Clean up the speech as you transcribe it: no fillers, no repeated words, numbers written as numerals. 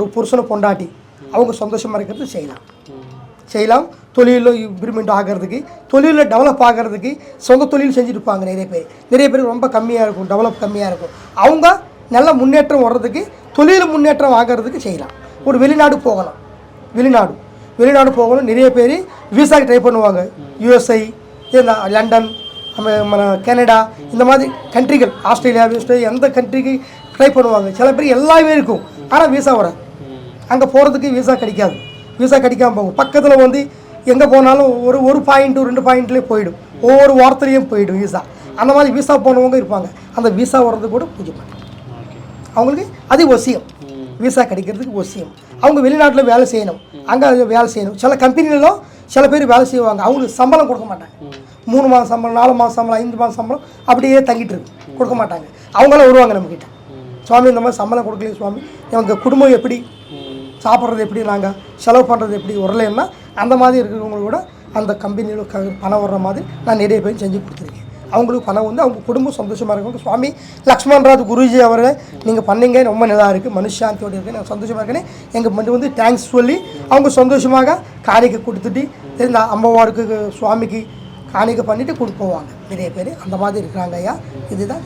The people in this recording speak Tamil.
ஒரு புருஷனை பொண்டாட்டி அவங்க சந்தோஷமாக இருக்கிறது செய்யலாம். தொழிலில் இம்ப்ரூவ்மெண்ட் ஆகிறதுக்கு, தொழிலில் டெவலப் ஆகிறதுக்கு சொந்த தொழில் செஞ்சுட்டு இருப்பாங்க நிறைய பேர் ரொம்ப கம்மியாக இருக்கும், டெவலப் கம்மியாக இருக்கும். அவங்க நல்ல முன்னேற்றம் வர்றதுக்கு, தொழில் முன்னேற்றம் ஆகிறதுக்கு செய்யலாம். ஒரு வெளிநாடு போகணும். நிறைய பேர் விசாக்கு ட்ரை பண்ணுவாங்க. USA, லண்டன், கனடா, இந்த மாதிரி கண்ட்ரிகள், ஆஸ்திரேலியா எந்த கண்ட்ரிக்கு ட்ரை பண்ணுவாங்க. சில பேர் எல்லாமே இருக்கும், ஆனால் விசா வராது. அங்கே போகிறதுக்கு விசா கிடைக்காது. விசா கிடைக்காம போகும். பக்கத்தில் வந்து எங்கே போனாலும் ஒரு பாயிண்ட் 2 பாயிண்ட்லேயே போயிடும், ஒவ்வொரு வாரத்துலேயும் போயிடும் விசா. அந்த மாதிரி விசா போனவங்க இருப்பாங்க. அந்த விசா வர்றது கூட பூஜை பண்ணி அவங்களுக்கு அது வசியம். விசா கிடைக்கிறதுக்கு வசியம். அவங்க வெளிநாட்டில் வேலை செய்யணும், அங்கே வேலை செய்யணும். சில கம்பெனிலும் சில பேர் வேலை செய்வாங்க, அவங்களுக்கு சம்பளம் கொடுக்க மாட்டாங்க. 3 மாதம் சம்பளம், 4 மாதம் சம்பளம், 5 மாதம் சம்பளம் அப்படியே தங்கிட்டு இருக்கு, கொடுக்க மாட்டாங்க. அவங்களாம் வருவாங்க நம்மக்கிட்ட, சுவாமி இந்த மாதிரி சம்பளம் கொடுக்கலையே சுவாமி, எங்கள் குடும்பம் எப்படி சாப்பிட்றது, எப்படி நாங்கள் செலவு பண்ணுறது எப்படி வரலன்னா, அந்த மாதிரி இருக்கிறவங்களுக்கு கூட அந்த கம்பெனியில் பணம் வர்ற மாதிரி நான் நிறைய பேர் செஞ்சு கொடுத்துருக்கேன். அவங்களுக்கு பணம் வந்து அவங்க குடும்பம் சந்தோஷமாக இருக்கும். சுவாமி லக்ஷ்மணராஜ் குருஜி அவரை நீங்கள் பண்ணீங்க, ரொம்ப நல்லா இருக்குது, மனுஷாந்தியோடு இருக்குது, நான் சந்தோஷமாக இருக்கேன்னு எங்கள் மட்டும் வந்து தேங்க்ஸ் சொல்லி அவங்க சந்தோஷமாக காணிக்கை கொடுத்துட்டு இந்த அம்மாவாருக்கு சுவாமிக்கு காணிக்கை பண்ணிவிட்டு கொடுத்து போவாங்க. நிறைய பேர் அந்த மாதிரி இருக்கிறாங்க ஐயா. இதுதான்